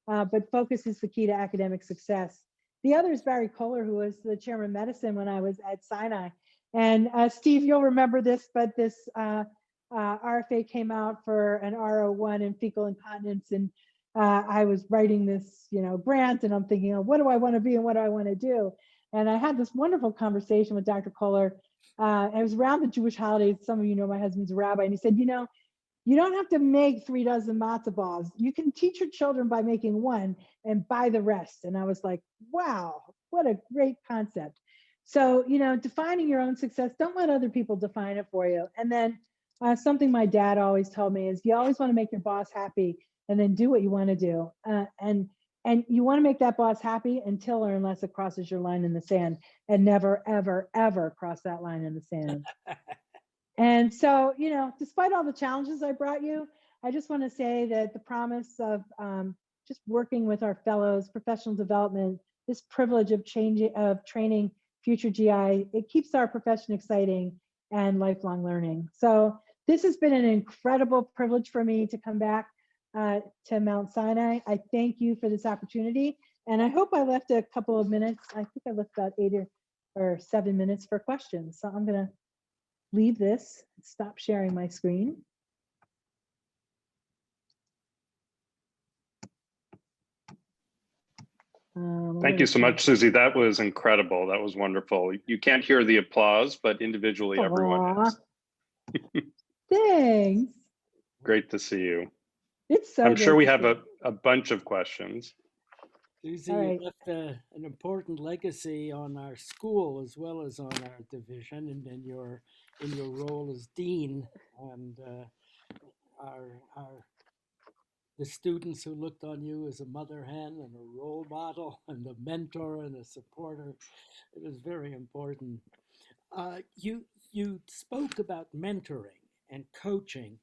[SPEAKER 2] but focus is the key to academic success. The other is Barry Kohler, who was the chairman of medicine when I was at Sinai. And Steve, you'll remember this, but this RFA came out for an RO1 in fecal incontinence, and I was writing this, grant, and I'm thinking, what do I want to be and what do I want to do? And I had this wonderful conversation with Dr. Kohler. It was around the Jewish holidays. Some of you know my husband's a rabbi, and he said, you don't have to make 3 dozen matzo balls. You can teach your children by making 1 and buy the rest. And I was like, wow, what a great concept. So, defining your own success, don't let other people define it for you. And then something my dad always told me is you always want to make your boss happy and then do what you want to do. And you want to make that boss happy until or unless it crosses your line in the sand, and never, ever, ever cross that line in the sand. And so, despite all the challenges I brought you, I just want to say that the promise of just working with our fellows, professional development, this privilege of training future GI, it keeps our profession exciting and lifelong learning. So this has been an incredible privilege for me to come back to Mount Sinai. I thank you for this opportunity. And I hope I left a couple of minutes. I think I left about 8 or 7 minutes for questions. So I'm going to leave this, stop sharing my screen.
[SPEAKER 3] Thank you so much, Susie. That was incredible. That was wonderful. You can't hear the applause, but individually, everyone is.
[SPEAKER 2] Thanks.
[SPEAKER 3] Great to see you.
[SPEAKER 2] It's so
[SPEAKER 3] I'm sure we have
[SPEAKER 2] you.
[SPEAKER 3] a bunch of questions.
[SPEAKER 4] Susie, you left an important legacy on our school as well as on our division, and in your role as dean, and the students who looked on you as a mother hen and a role model and a mentor and a supporter. It was very important. you spoke about mentoring and coaching,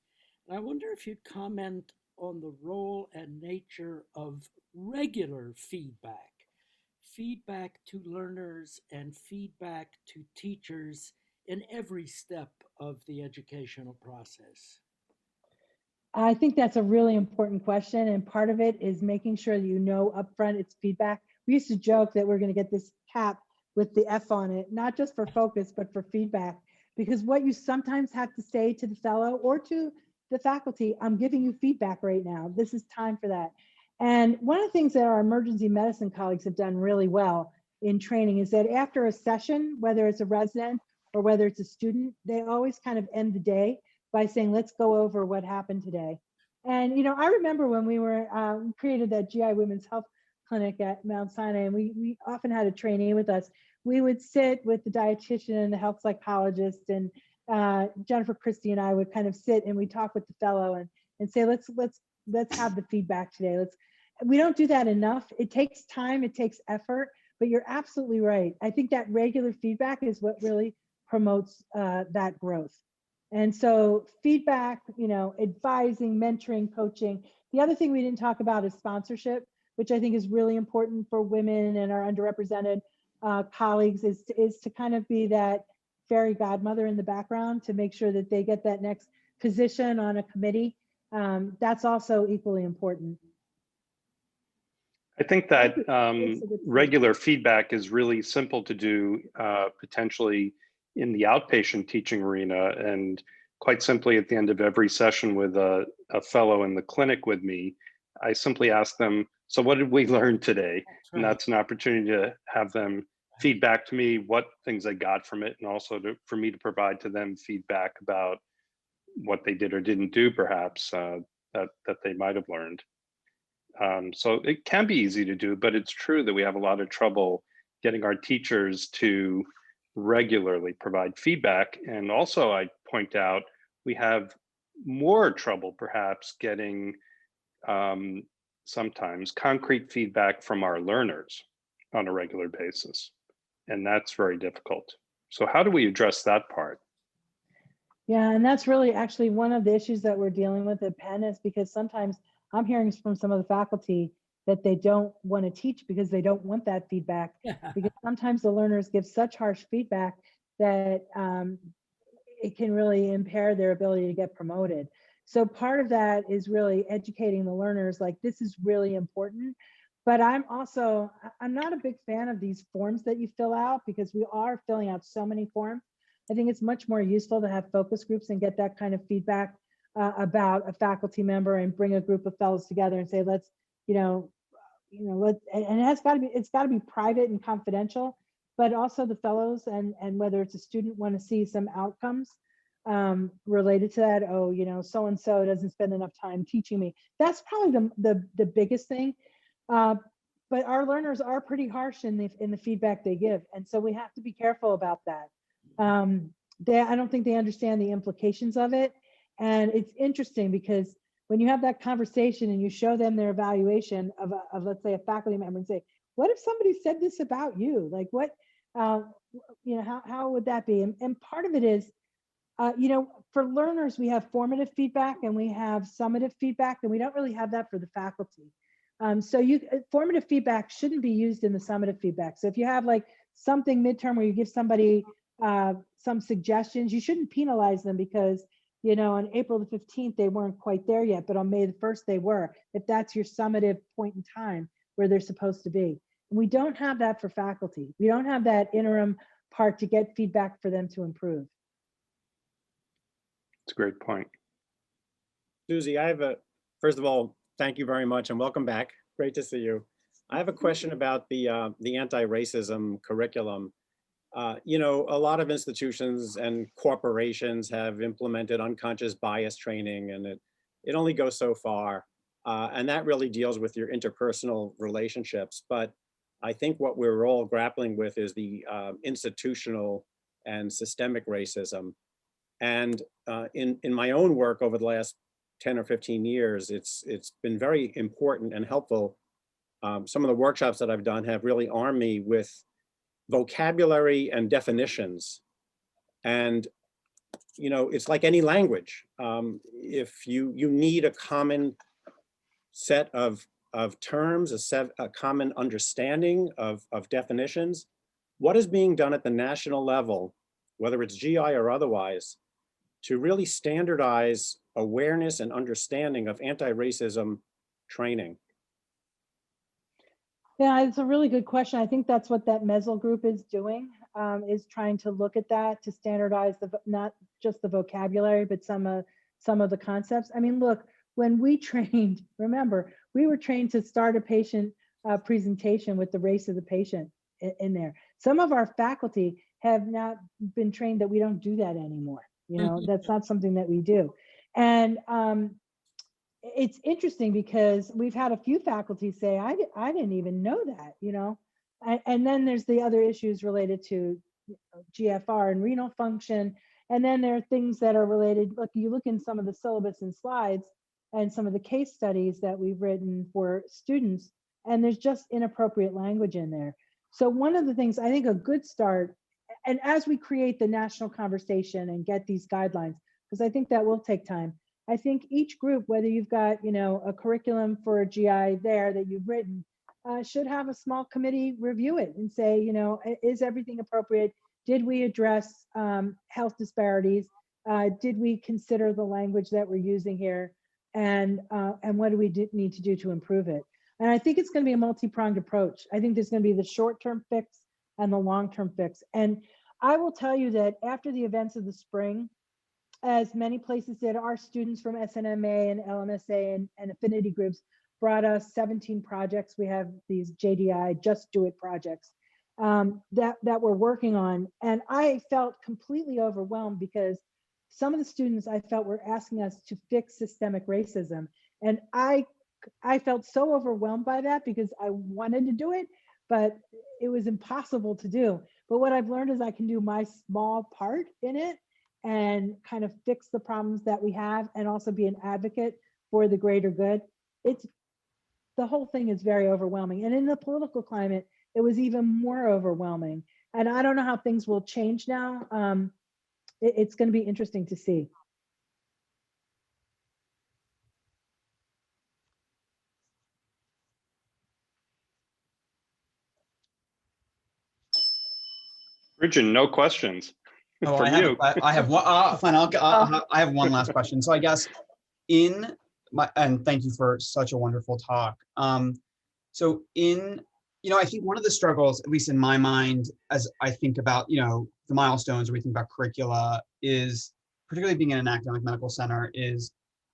[SPEAKER 4] and I wonder if you'd comment on the role and nature of regular feedback to learners and feedback to teachers in every step of the educational process.
[SPEAKER 2] I think that's a really important question. And part of it is making sure that you know upfront it's feedback. We used to joke that we're going to get this cap with the F on it, not just for focus, but for feedback. Because what you sometimes have to say to the fellow or to the faculty, I'm giving you feedback right now. This is time for that. And one of the things that our emergency medicine colleagues have done really well in training is that after a session, whether it's a resident or whether it's a student, they always kind of end the day by saying, let's go over what happened today. And, you know, I remember when we were created that GI Women's Health Clinic at Mount Sinai, and we often had a trainee with us. We would sit with the dietitian and the health psychologist, and Jennifer Christie and I would kind of sit and we talk with the fellow and say, let's have the feedback today. We don't do that enough. It takes time, it takes effort, but you're absolutely right. I think that regular feedback is what really promotes that growth. And so feedback, you know, advising, mentoring, coaching. The other thing we didn't talk about is sponsorship, which I think is really important for women and our underrepresented colleagues, is to kind of be that fairy godmother in the background to make sure that they get that next position on a committee. That's also equally important.
[SPEAKER 3] I think that regular feedback is really simple to do, potentially in the outpatient teaching arena. And quite simply, at the end of every session with a fellow in the clinic with me, I simply ask them, so what did we learn today? And that's an opportunity to have them feedback to me what things they got from it, and also for me to provide to them feedback about what they did or didn't do, perhaps, that they might have learned. So it can be easy to do, but it's true that we have a lot of trouble getting our teachers to regularly provide feedback. And also, I point out, we have more trouble perhaps getting sometimes concrete feedback from our learners on a regular basis. And that's very difficult. So how do we address that part?
[SPEAKER 2] Yeah, and that's really actually one of the issues that we're dealing with at Penn, is because sometimes I'm hearing from some of the faculty that they don't want to teach because they don't want that feedback. Because sometimes the learners give such harsh feedback that it can really impair their ability to get promoted. So part of that is really educating the learners, like, this is really important. But I'm not a big fan of these forms that you fill out, because we are filling out so many forms. I think it's much more useful to have focus groups and get that kind of feedback about a faculty member, and bring a group of fellows together and say, let's, and it's got to be private and confidential, but also the fellows and whether it's a student want to see some outcomes related to that. Oh, so-and-so doesn't spend enough time teaching me. That's probably the biggest thing. But our learners are pretty harsh in the feedback they give. And so we have to be careful about that. I don't think they understand the implications of it. And it's interesting because when you have that conversation and you show them their evaluation of let's say, a faculty member, and say, what if somebody said this about you? Like, what, how would that be? And part of it is, for learners, we have formative feedback and we have summative feedback, and we don't really have that for the faculty. Formative feedback shouldn't be used in the summative feedback. So if you have like something midterm where you give somebody some suggestions, you shouldn't penalize them because, on April the 15th, they weren't quite there yet, but on May the 1st, they were, if that's your summative point in time where they're supposed to be. And we don't have that for faculty. We don't have that interim part to get feedback for them to improve.
[SPEAKER 3] It's a great point.
[SPEAKER 5] Susie, first of all, thank you very much and welcome back. Great to see you. I have a question about the anti-racism curriculum. A lot of institutions and corporations have implemented unconscious bias training, and it only goes so far. And that really deals with your interpersonal relationships. But I think what we're all grappling with is the institutional and systemic racism. And in my own work over the last 10 or 15 years, it's been very important and helpful. Some of the workshops that I've done have really armed me with vocabulary and definitions. And, you know, it's like any language. If you need a common set of terms, a common understanding of definitions, what is being done at the national level, whether it's GI or otherwise, to really standardize awareness and understanding of anti-racism training?
[SPEAKER 2] Yeah, it's a really good question. I think that's what that MESL group is doing, is trying to look at that to standardize not just the vocabulary, but some of the concepts. I mean, look, when we trained, remember, we were trained to start a patient presentation with the race of the patient in there. Some of our faculty have not been trained that we don't do that anymore. You know, that's not something that we do. And it's interesting because we've had a few faculty say, I didn't even know that, you know. And then there's the other issues related to GFR and renal function. And then there are things that are related. Look, you look in some of the syllabus and slides and some of the case studies that we've written for students, and there's just inappropriate language in there. So one of the things, I think a good start, and as we create the national conversation and get these guidelines, because I think that will take time, I think each group, whether you've got, you know, a curriculum for a GI there that you've written, should have a small committee review it and say, you know, is everything appropriate? Did we address health disparities? Did we consider the language that we're using here? And what do we need to do to improve it? And I think it's going to be a multi-pronged approach. I think there's going to be the short-term fix and the long-term fix. And I will tell you that after the events of the spring, as many places did, our students from SNMA and LMSA and affinity groups brought us 17 projects. We have these JDI, Just Do It projects that we're working on. And I felt completely overwhelmed because some of the students I felt were asking us to fix systemic racism. And I felt so overwhelmed by that because I wanted to do it, but it was impossible to do. But what I've learned is I can do my small part in it and kind of fix the problems that we have and also be an advocate for the greater good. The whole thing is very overwhelming. And in the political climate, it was even more overwhelming. And I don't know how things will change now. It's going to be interesting to see.
[SPEAKER 3] Richard, no questions.
[SPEAKER 1] Oh,
[SPEAKER 3] from you.
[SPEAKER 1] I have one. Fine. I have one last question. So I guess and thank you for such a wonderful talk. So I think one of the struggles, at least in my mind, as I think about, the milestones, or we think about curricula, is particularly being in an academic medical center is,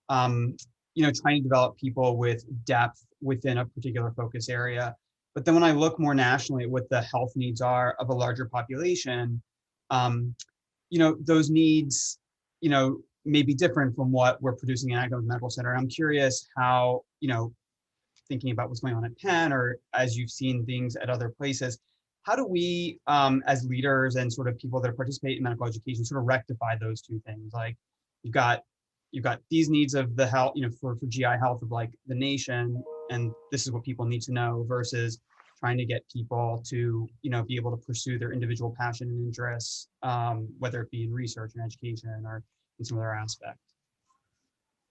[SPEAKER 1] trying to develop people with depth within a particular focus area. But then when I look more nationally at what the health needs are of a larger population, those needs, may be different from what we're producing in an academic medical center. I'm curious how, thinking about what's going on at Penn, or as you've seen things at other places, how do we, as leaders and sort of people that participate in medical education, sort of rectify those two things? Like you've got these needs of the health, for GI health of like the nation, and this is what people need to know, versus trying to get people to, be able to pursue their individual passion and interests, whether it be in research and education or in some other aspect.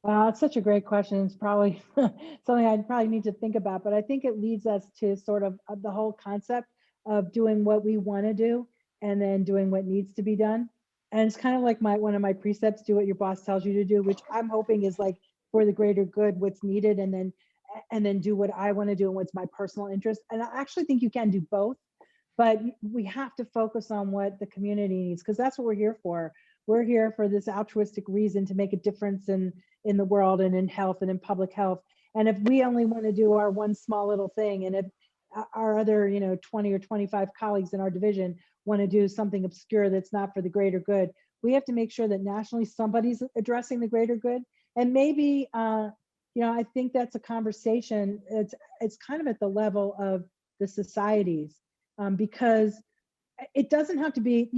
[SPEAKER 2] It's such a great question. It's probably something I'd probably need to think about, but I think it leads us to sort of the whole concept of doing what we want to do and then doing what needs to be done. And it's kind of like one of my precepts, do what your boss tells you to do, which I'm hoping is like for the greater good, what's needed, and then do what I want to do and what's my personal interest. And I actually think you can do both, but we have to focus on what the community needs, because that's what we're here for. We're here for this altruistic reason to make a difference in the world and in health and in public health. And if we only want to do our one small little thing, and if our other 20 or 25 colleagues in our division want to do something obscure that's not for the greater good, we have to make sure that nationally somebody's addressing the greater good. And maybe I think that's a conversation. It's kind of at the level of the societies, because it doesn't have to be,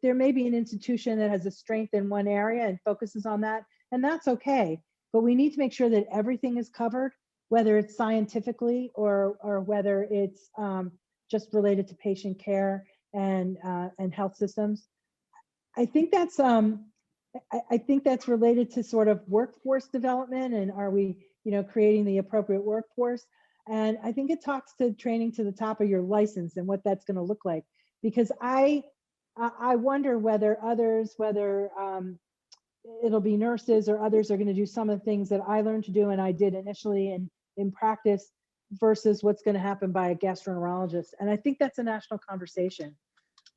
[SPEAKER 2] there may be an institution that has a strength in one area and focuses on that, and that's okay. But we need to make sure that everything is covered, whether it's scientifically or whether it's just related to patient care and health systems. I think that's I think that's related to sort of workforce development, and are we, creating the appropriate workforce? And I think it talks to training to the top of your license and what that's going to look like. Because I wonder whether others, whether it'll be nurses or others, are going to do some of the things that I learned to do and I did initially in practice versus what's going to happen by a gastroenterologist. And I think that's a national conversation.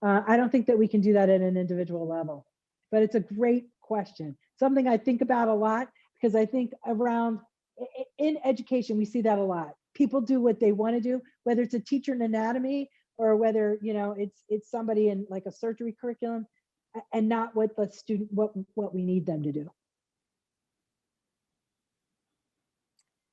[SPEAKER 2] I don't think that we can do that at an individual level, but it's a great question. Something I think about a lot, because I think around in education, we see that a lot. People do what they want to do, whether it's a teacher in anatomy or whether, it's somebody in like a surgery curriculum, and not what the student, what we need them to do.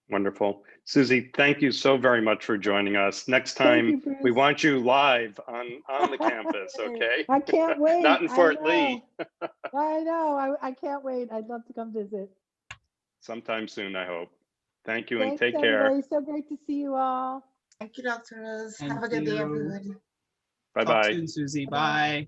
[SPEAKER 3] Wonderful. Susie, thank you so very much for joining us. Next time,
[SPEAKER 2] Thank you,
[SPEAKER 3] we
[SPEAKER 2] Bruce.
[SPEAKER 3] want you live on the campus, okay?
[SPEAKER 2] I can't wait.
[SPEAKER 3] Not in Fort Lee.
[SPEAKER 2] I know. I can't wait. I'd love to come visit.
[SPEAKER 3] Sometime soon, I hope. Thank you, and
[SPEAKER 2] Thanks,
[SPEAKER 3] take care.
[SPEAKER 2] everybody. So great to see you all.
[SPEAKER 6] Thank you, Dr. Rose.
[SPEAKER 1] Thank
[SPEAKER 6] Have a good day,
[SPEAKER 1] you.
[SPEAKER 6] everyone.
[SPEAKER 3] Bye-bye.
[SPEAKER 1] Talk soon, Susie. Bye.